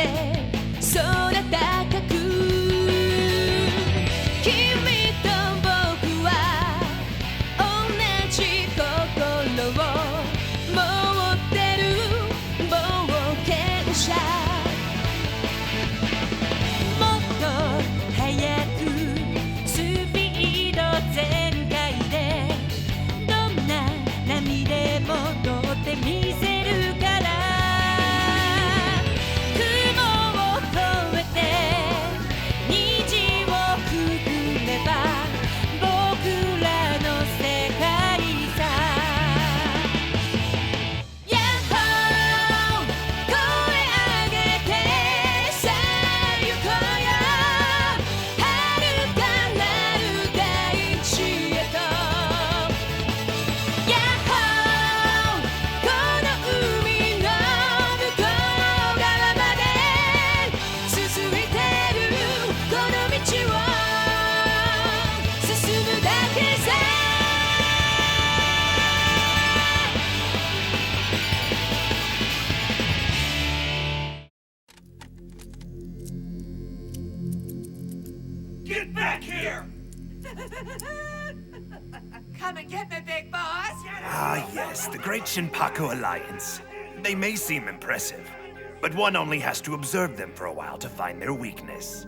て空高く君と僕は同じ心を持ってる冒険者もっと速くスピード全開でどんな波でも乗ってみせるから雲を越えて虹をくぐれば僕らの世界さヤッホー声上げてさあ行こうよ遥かなる大地へとヤッホーこの海の向こう側まで続いてるこの道を進むだけさGet back here! Come and get me, big boss! Ah, yes, the Great Shinpaku Alliance. They may seem impressive, but one only has to observe them for a while to find their weakness.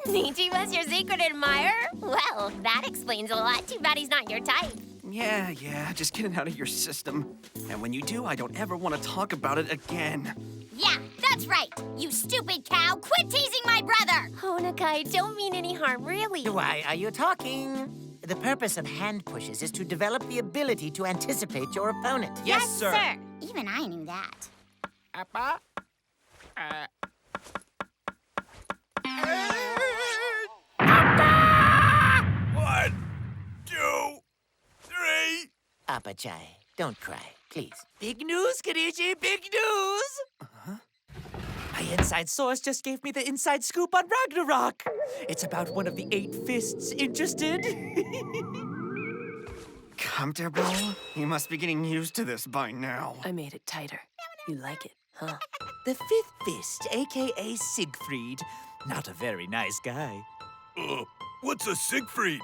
Niijima's your secret admirer? Well, that explains a lot. Too bad he's not your type. Yeah, just get it out of your system. And when you do, I don't ever want to talk about it again. Yeah, that's right. You stupid cow. Quit teasing my brother. Honakai, don't mean any harm, really. Why are you talking? The purpose of hand pushes is to develop the ability to anticipate your opponent. Yes, sir. Even I knew that. Appa? 1, 2, 3. Appa-chai, don't cry, please. Big news, Kenichi, big news! My inside source just gave me the inside scoop on Ragnarok. It's about one of the 8 fists. Interested? Comfortable? You must be getting used to this by now. I made it tighter. You like it, huh? The 5th fist, a.k.a. Siegfried. Not a very nice guy. What's a Siegfried?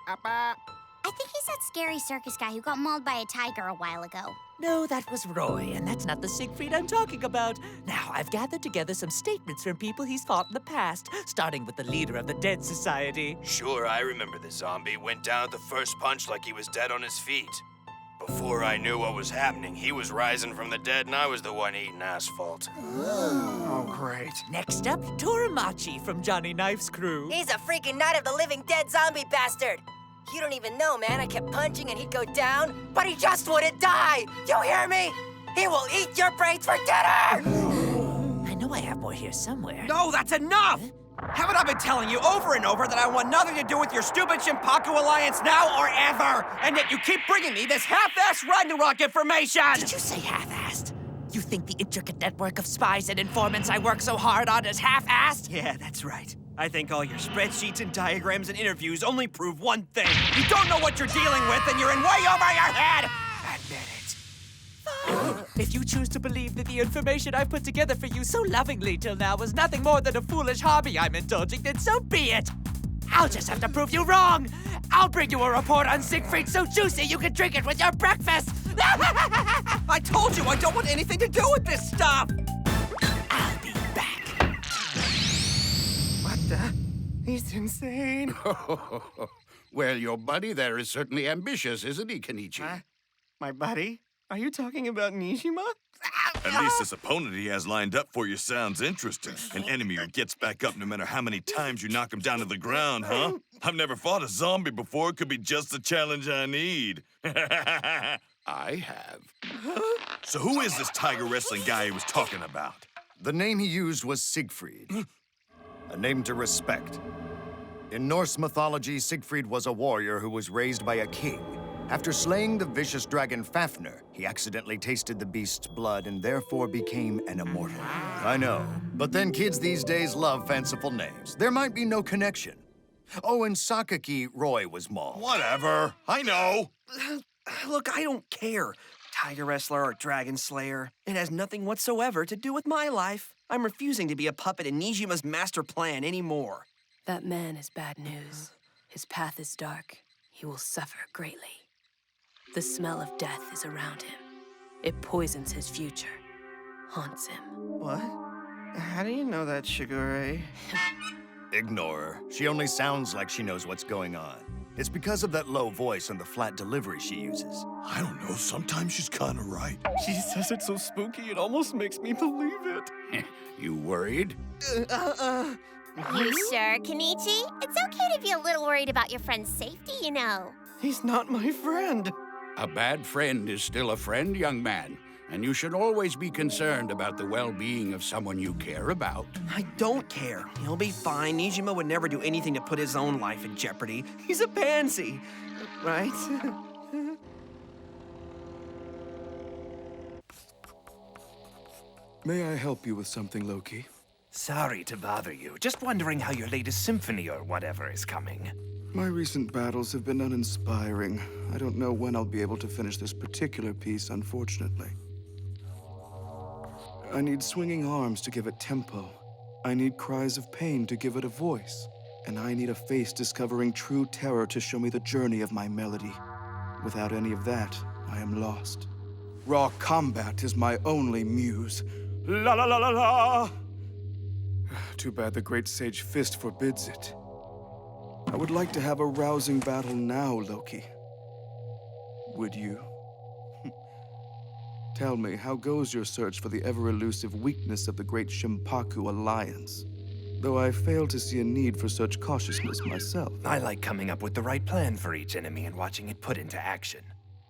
Appa? I think he's that scary circus guy who got mauled by a tiger a while ago. No, that was Roy, and that's not the Siegfried I'm talking about. Now, I've gathered together some statements from people he's fought in the past, starting with the leader of the Dead Society. Sure, I remember the zombie went down at the first punch like he was dead on his feet. Before I knew what was happening, he was rising from the dead and I was the one eating asphalt. Oh, great. Next up, Toramachi from Johnny Knife's crew. He's a freaking Night of the Living Dead zombie bastard. You don't even know, man. I kept punching and he'd go down, but he just wouldn't die. You hear me? He will eat your brains for dinner! I know I have more here somewhere. No, that's enough! Haven't I been telling you over and over that I want nothing to do with your stupid Shinpaku Alliance now or ever? And yet you keep bringing me this half-assed Ragnarok information! Did you say half-assed? You think the intricate network of spies and informants I work so hard on is half-assed? Yeah, that's right. I think all your spreadsheets and diagrams and interviews only prove one thing. You don't know what you're dealing with and you're in way over your head! Admit it. If you choose to believe that the information I put together for you so lovingly till now was nothing more than a foolish hobby I'm indulging, then so be it! I'll just have to prove you wrong! I'll bring you a report on Siegfried so juicy you can drink it with your breakfast! I told you I don't want anything to do with this stuff! I'll be back. What the? He's insane. Well, your buddy there is certainly ambitious, isn't he, Kenichi? My buddy? Are you talking about Niijima? At least this opponent he has lined up for you sounds interesting. An enemy who gets back up no matter how many times you knock him down to the ground, huh? I've never fought a zombie before. It could be just the challenge I need. I have. So who is this tiger wrestling guy he was talking about? The name he used was Siegfried, a name to respect. In Norse mythology, Siegfried was a warrior who was raised by a king. After slaying the vicious dragon Fafnir, he accidentally tasted the beast's blood and therefore became an immortal. I know, but then kids these days love fanciful names. There might be no connection. Oh, and Sakaki Roy was mauled. Whatever. I know. Look, I don't care. Tiger Wrestler or Dragon Slayer. It has nothing whatsoever to do with my life. I'm refusing to be a puppet in Niijima's master plan anymore. That man is bad news. His path is dark. He will suffer greatly. The smell of death is around him. It poisons his future, haunts him. What? How do you know that, Shigure? Ignore her. She only sounds like she knows what's going on. It's because of that low voice and the flat delivery she uses. I don't know. Sometimes she's kind of right. She says it so spooky, it almost makes me believe it. You worried? You sure, Kenichi? It's okay to be a little worried about your friend's safety, you know. He's not my friend. A bad friend is still a friend, young man. And you should always be concerned about the well-being of someone you care about. I don't care. He'll be fine. Niijima would never do anything to put his own life in jeopardy. He's a pansy, right? May I help you with something, Loki? Sorry to bother you. Just wondering how your latest symphony or whatever is coming. My recent battles have been uninspiring. I don't know when I'll be able to finish this particular piece, unfortunately. I need swinging arms to give it tempo. I need cries of pain to give it a voice. And I need a face discovering true terror to show me the journey of my melody. Without any of that, I am lost. Raw combat is my only muse. La la la la la! Too bad the great sage Fist forbids it. I would like to have a rousing battle now, Loki. Would you? Tell me, how goes your search for the ever-elusive weakness of the great Shimpaku Alliance? Though I fail to see a need for such cautiousness myself. I like coming up with the right plan for each enemy and watching it put into action.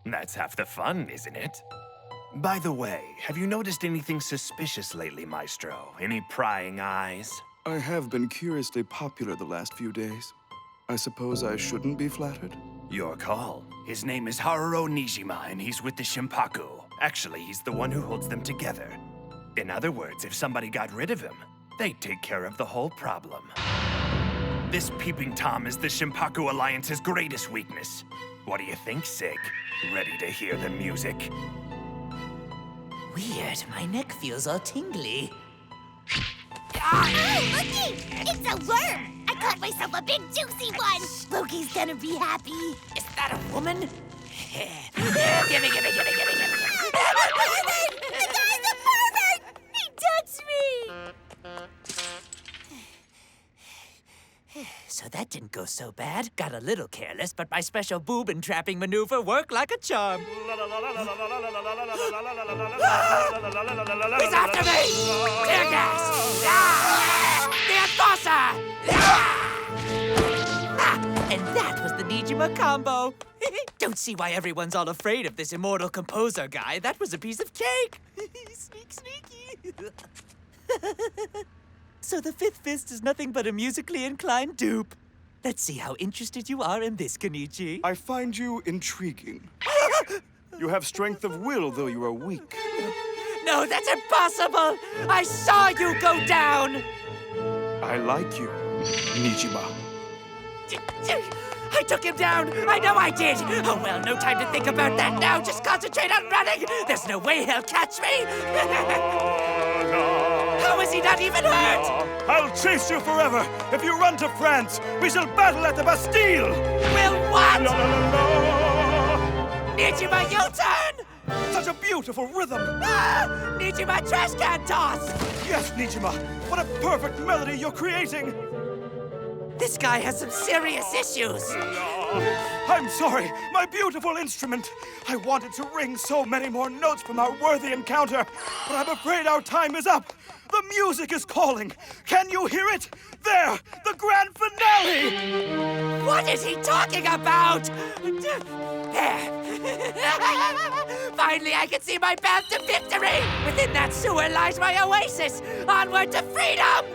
That's half the fun, isn't it? By the way, have you noticed anything suspicious lately, Maestro? Any prying eyes? I have been curiously popular the last few days. I suppose I shouldn't be flattered? Your call. His name is Haruo Niijima, and he's with the Shimpaku. Actually, he's the one who holds them together. In other words, if somebody got rid of him, they'd take care of the whole problem. This peeping Tom is the Shimpaku Alliance's greatest weakness. What do you think, Sig? Ready to hear the music? Weird, my neck feels all tingly. Oh, looky! It's a worm! I caught myself a big juicy one! Loki's gonna be happy. Is that a woman? Gimme. The guy's a pervert! He touched me! So that didn't go so bad. Got a little careless, but my special boob trapping maneuver worked like a charm. He's after me! Tear gas! The enforcer! And that was the Niijima combo. Don't see why everyone's all afraid of this immortal composer guy. That was a piece of cake. Sneaky. So the Fifth Fist is nothing but a musically inclined dupe. Let's see how interested you are in this, Kenichi. I find you intriguing. You have strength of will, though you are weak. No, that's impossible! I saw you go down! I like you, Niijima. I took him down! I know I did! Oh well, no time to think about that now! Just concentrate on running! There's no way he'll catch me! How is he not even hurt? I'll chase you forever! If you run to France, we shall battle at the Bastille! Will what? Niijima U-turn! Such a beautiful rhythm! Niijima trash can toss! Yes, Niijima! What a perfect melody you're creating! This guy has some serious issues. I'm sorry, my beautiful instrument. I wanted to wring so many more notes from our worthy encounter, but I'm afraid our time is up. The music is calling. Can you hear it? There, the grand finale! What is he talking about? There. Finally, I can see my path to victory. Within that sewer lies my oasis. Onward to freedom.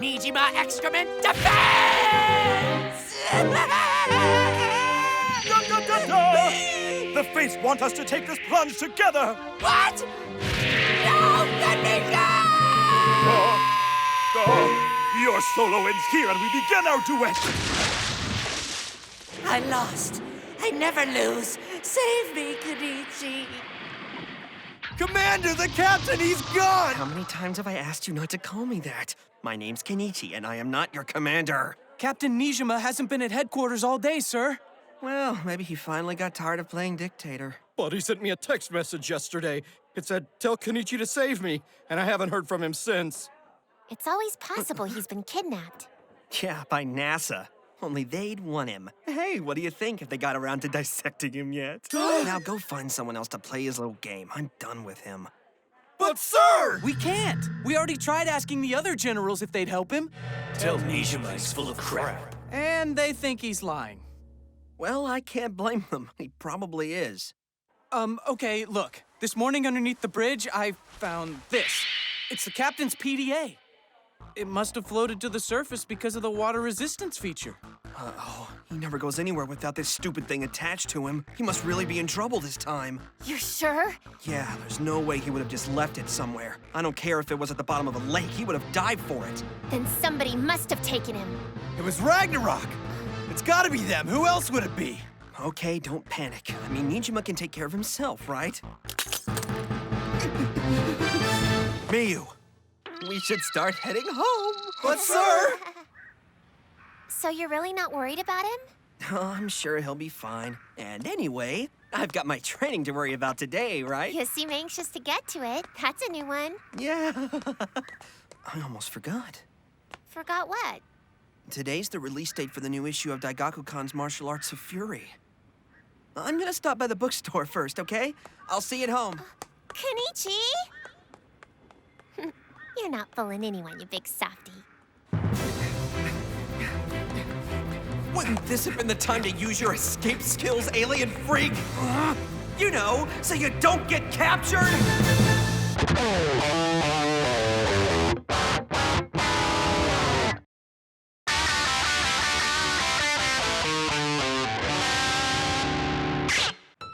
Niijima excrement defense! The Fates want us to take this plunge together! What? No, let me go! Your solo ends here and we begin our duet! I lost. I never lose. Save me, Kenichi. Commander, the captain, he's gone! How many times have I asked you not to call me that? My name's Kenichi, and I am not your commander. Captain Niijima hasn't been at headquarters all day, sir. Well, maybe he finally got tired of playing dictator. But he sent me a text message yesterday. It said, tell Kenichi to save me, and I haven't heard from him since. It's always possible he's been kidnapped. Yeah, by NASA. Only they'd want him. Hey, what do you think if they got around to dissecting him yet? Now go find someone else to play his little game. I'm done with him. But sir! We can't. We already tried asking the other generals if they'd help him. Tell Niijima he's full of crap. And they think he's lying. Well, I can't blame them. He probably is. Okay, look. This morning underneath the bridge, I found this. It's the captain's PDA. It must have floated to the surface because of the water resistance feature. Uh-oh. He never goes anywhere without this stupid thing attached to him. He must really be in trouble this time. You're sure? Yeah, there's no way he would have just left it somewhere. I don't care if it was at the bottom of a lake. He would have dived for it. Then somebody must have taken him. It was Ragnarok! It's gotta be them. Who else would it be? Okay, don't panic. I mean, Niijima can take care of himself, right? Miu, we should start heading home. But sir! So you're really not worried about him? Oh, I'm sure he'll be fine. And anyway, I've got my training to worry about today, right? You seem anxious to get to it. That's a new one. Yeah. I almost forgot. Forgot what? Today's the release date for the new issue of Daigaku-kan's Martial Arts of Fury. I'm gonna stop by the bookstore first, okay? I'll see you at home. Kenichi? You're not fooling anyone, you big softy. Wouldn't this have been the time to use your escape skills, alien freak? You know, so you don't get captured?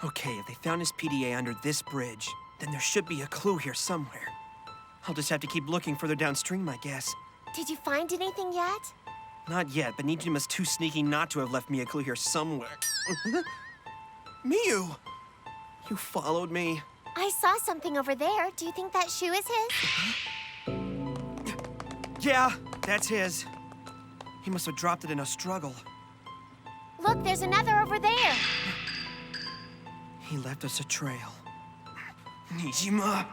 Okay, if they found his PDA under this bridge, then there should be a clue here somewhere. I'll just have to keep looking further downstream, I guess. Did you find anything yet? Not yet, but Niijima's too sneaky not to have left me a clue here somewhere. Miu! You followed me. I saw something over there. Do you think that shoe is his? Yeah, that's his. He must have dropped it in a struggle. Look, there's another over there. He left us a trail. Niijima!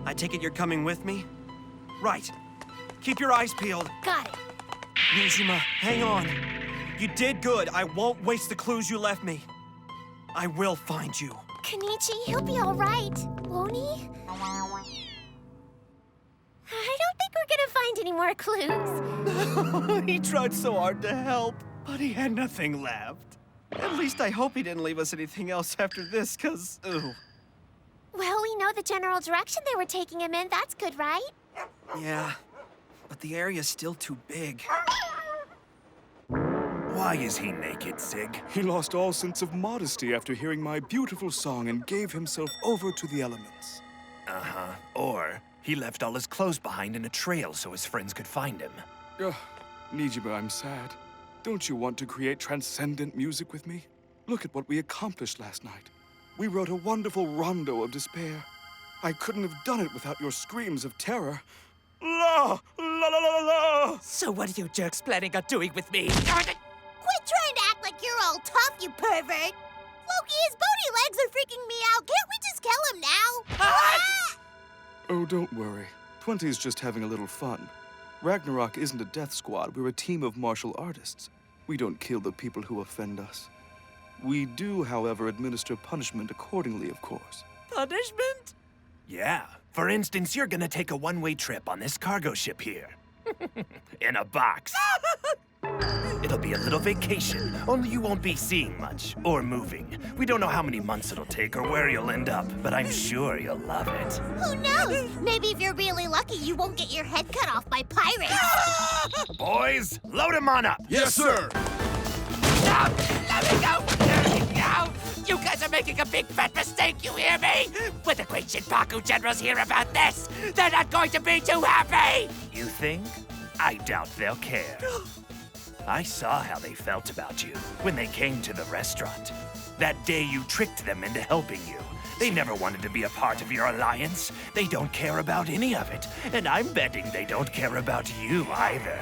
I take it you're coming with me? Right. Keep your eyes peeled. Got it. Niijima, hang on. You did good. I won't waste the clues you left me. I will find you. Kenichi, he'll be all right, won't he? I don't think we're gonna find any more clues. He tried so hard to help, but he had nothing left. At least I hope he didn't leave us anything else after this, 'cause, ooh. Well, we know the general direction they were taking him in. That's good, right? Yeah, but the area's still too big. Why is he naked, Sig? He lost all sense of modesty after hearing my beautiful song and gave himself over to the elements. Uh-huh. Or he left all his clothes behind in a trail so his friends could find him. Niijima, I'm sad. Don't you want to create transcendent music with me? Look at what we accomplished last night. We wrote a wonderful rondo of despair. I couldn't have done it without your screams of terror. La, la, la, la, la. So what are you jerks planning on doing with me? Quit trying to act like you're all tough, you pervert! Loki, his bony legs are freaking me out. Can't we just kill him now? Oh, don't worry. 20's just having a little fun. Ragnarok isn't a death squad. We're a team of martial artists. We don't kill the people who offend us. We do, however, administer punishment accordingly, of course. Punishment? Yeah. For instance, you're gonna take a one-way trip on this cargo ship here. In a box. It'll be a little vacation, only you won't be seeing much or moving. We don't know how many months it'll take or where you'll end up, but I'm sure you'll love it. Who knows? Maybe if you're really lucky, you won't get your head cut off by pirates. Boys, load him on up. Yes, sir. No! Let me go! No! You guys are making a big fat mistake, you hear me? When the great Shinpaku generals hear about this, they're not going to be too happy! You think? I doubt they'll care. I saw how they felt about you when they came to the restaurant. That day you tricked them into helping you. They never wanted to be a part of your alliance. They don't care about any of it. And I'm betting they don't care about you either.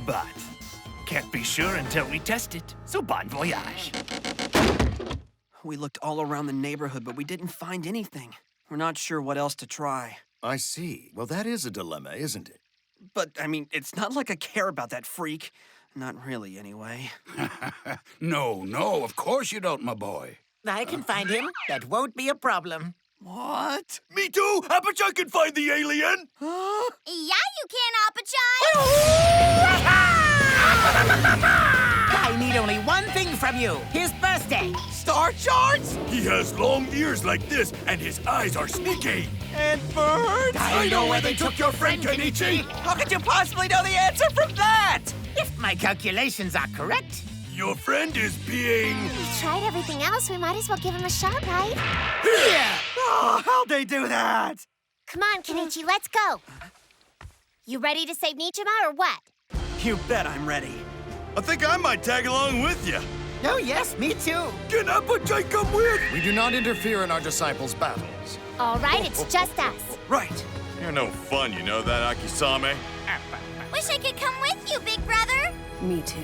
But can't be sure until we test it. So bon voyage. We looked all around the neighborhood, but we didn't find anything. We're not sure what else to try. I see. Well, that is a dilemma, isn't it? But, I mean, it's not like I care about that freak. Not really, anyway. No, of course you don't, my boy. I can find him. That won't be a problem. What? Me too! I bet I can find the alien! Yeah, you can, Appa-chan! I need only one thing from you. His birthday. Star charts? He has long ears like this, and his eyes are sneaky. And birds? I know where they took your friend, Kenichi! How could you possibly know the answer from that? If my calculations are correct. Your friend is being... We tried everything else, we might as well give him a shot, right? Yeah! Oh, how'd they do that? Come on, Kenichi, let's go. You ready to save Niijima or what? You bet I'm ready. I think I might tag along with you. Oh, yes, me too. Can Appa-chan come with? We do not interfere in our disciples' battles. All right, it's just us. Right. You're no fun, you know that, Akisame? Wish I could come with you, big brother. Me too.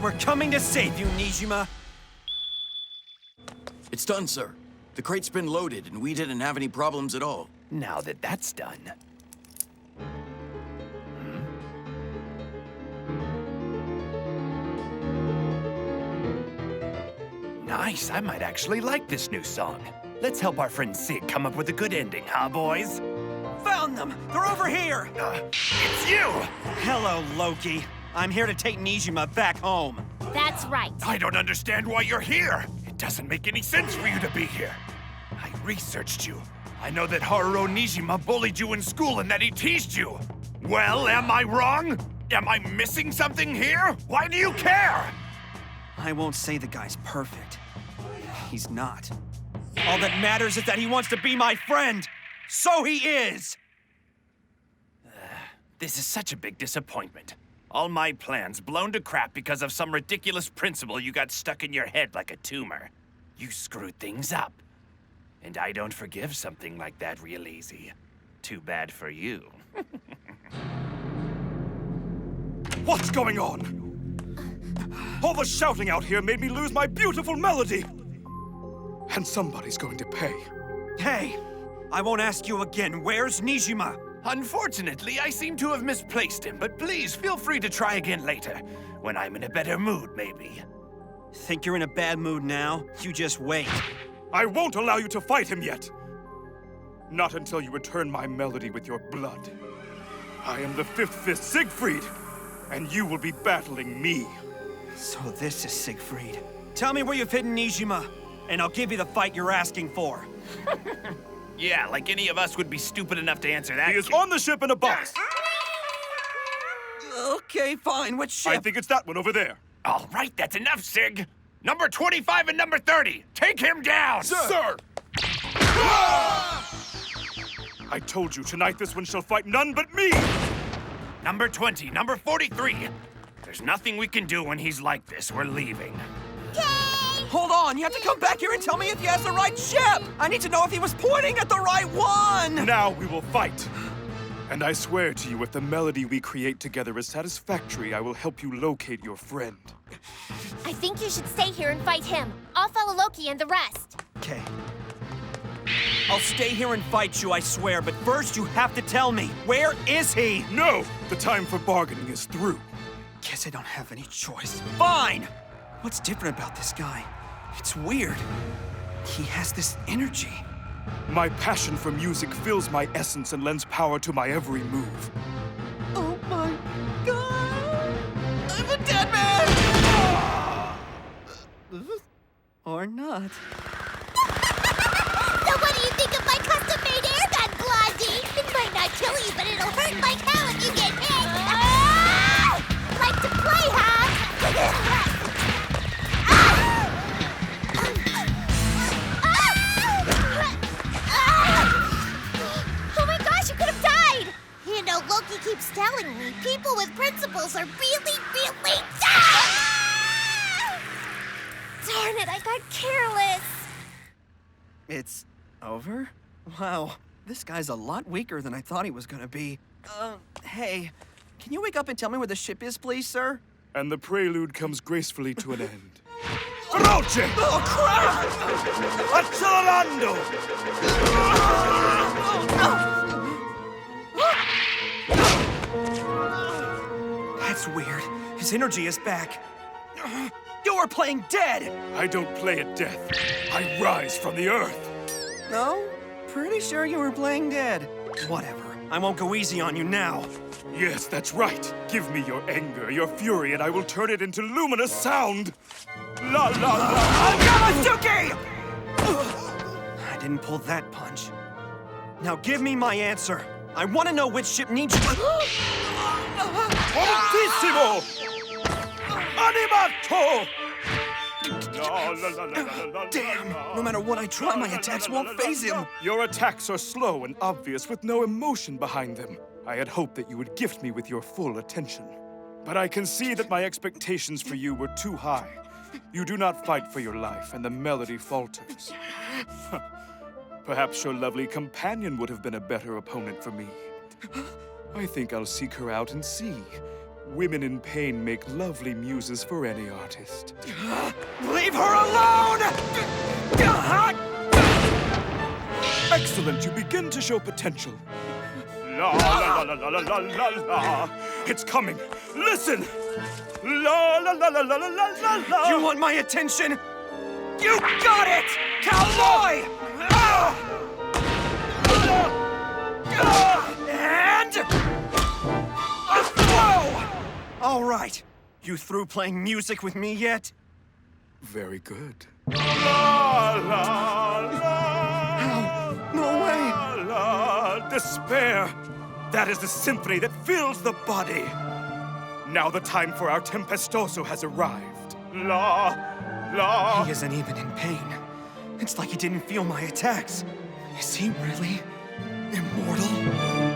We're coming to save you, Niijima. It's done, sir. The crate's been loaded, and we didn't have any problems at all. Now that that's done. Nice, I might actually like this new song. Let's help our friend Sig come up with a good ending, huh, boys? Found them! They're over here! It's you! Hello, Loki. I'm here to take Niijima back home. That's right. I don't understand why you're here. It doesn't make any sense for you to be here. I researched you. I know that Haruo Niijima bullied you in school and that he teased you. Well, am I wrong? Am I missing something here? Why do you care? I won't say the guy's perfect. He's not. All that matters is that he wants to be my friend. So he is! This is such a big disappointment. All my plans blown to crap because of some ridiculous principle you got stuck in your head like a tumor. You screwed things up. And I don't forgive something like that real easy. Too bad for you. What's going on? All the shouting out here made me lose my beautiful melody. And somebody's going to pay. Hey, I won't ask you again. Where's Niijima? Unfortunately, I seem to have misplaced him, but please feel free to try again later. When I'm in a better mood, maybe. Think you're in a bad mood now? You just wait. I won't allow you to fight him yet. Not until you return my melody with your blood. I am the Fifth Fist Siegfried, and you will be battling me. So this is Siegfried. Tell me where you've hidden Niijima, and I'll give you the fight you're asking for. Yeah, like any of us would be stupid enough to answer that. He is on the ship in a box. Okay, fine. Which ship? I think it's that one over there. All right, that's enough, Sig. Number 25 and number 30. Take him down! Sir! I told you, tonight this one shall fight none but me! Number 20, number 43. There's nothing we can do when he's like this. We're leaving. Hold on, you have to come back here and tell me if he has the right ship! I need to know if he was pointing at the right one! Now we will fight. And I swear to you, if the melody we create together is satisfactory, I will help you locate your friend. I think you should stay here and fight him. I'll follow Loki and the rest. Okay. I'll stay here and fight you, I swear, but first you have to tell me, where is he? No! The time for bargaining is through. Guess I don't have any choice. Fine! What's different about this guy? It's weird. He has this energy. My passion for music fills my essence and lends power to my every move. Oh my God! I'm a dead man! Or not. So what do you think of my custom-made airgun, Blondie? It might not kill you, but it'll hurt like hell if you get hit. Like to play, huh? Oh my gosh, you could have died! You know, Loki keeps telling me people with principles principles are really, really... Ah! Darn it, I got careless. It's over? Wow, this guy's a lot weaker than I thought he was gonna be. Hey, can you wake up and tell me where the ship is, please, sir? And the prelude comes gracefully to an end. Croce! Oh, crap! Accelerando! That's weird. His energy is back. You were playing dead! I don't play at death. I rise from the earth. No? Pretty sure you were playing dead. Whatever. I won't go easy on you now. Yes, that's right. Give me your anger, your fury, and I will turn it into luminous sound. La la la! Yamazuki! I didn't pull that punch. Now give me my answer. I want to know which ship needs you. Fortissimo! Animato! La, la, la, la, la, la, Damn! No matter what I try, my attacks won't phase him. Your attacks are slow and obvious with no emotion behind them. I had hoped that you would gift me with your full attention. But I can see that my expectations for you were too high. You do not fight for your life, and the melody falters. Perhaps your lovely companion would have been a better opponent for me. I think I'll seek her out and see. Women in pain make lovely muses for any artist. Leave her alone! Excellent, you begin to show potential. La la la la la la la la! It's coming! Listen! La la la la la la la la! You want my attention? You got it! Cowboy! And... a throw! All right. You through playing music with me yet? Very good. La la la! How? No way! La, despair! That is the symphony that fills the body. Now the time for our tempestoso has arrived. La, la... He isn't even in pain. It's like he didn't feel my attacks. Is he really immortal?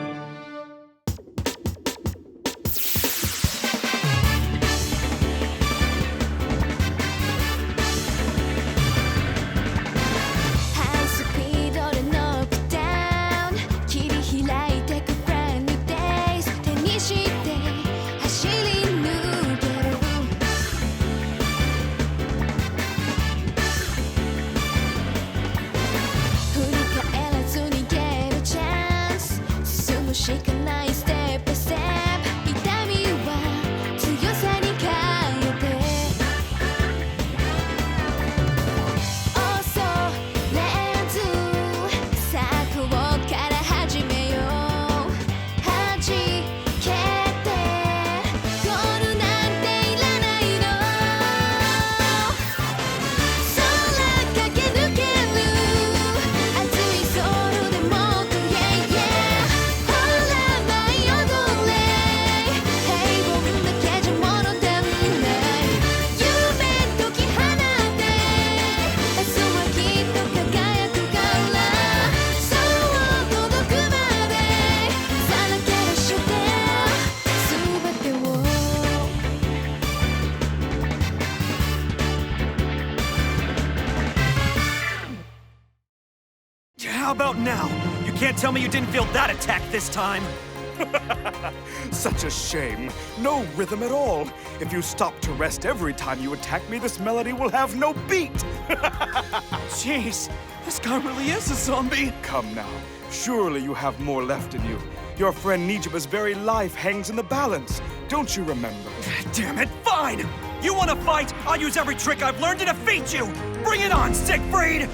How about now? You can't tell me you didn't feel that attack this time. Such a shame. No rhythm at all. If you stop to rest every time you attack me, this melody will have no beat. Jeez, this guy really is a zombie. Come now. Surely you have more left in you. Your friend Niijima's very life hangs in the balance. Don't you remember? Damn it, fine! You want to fight? I'll use every trick I've learned to defeat you! Bring it on, Siegfried!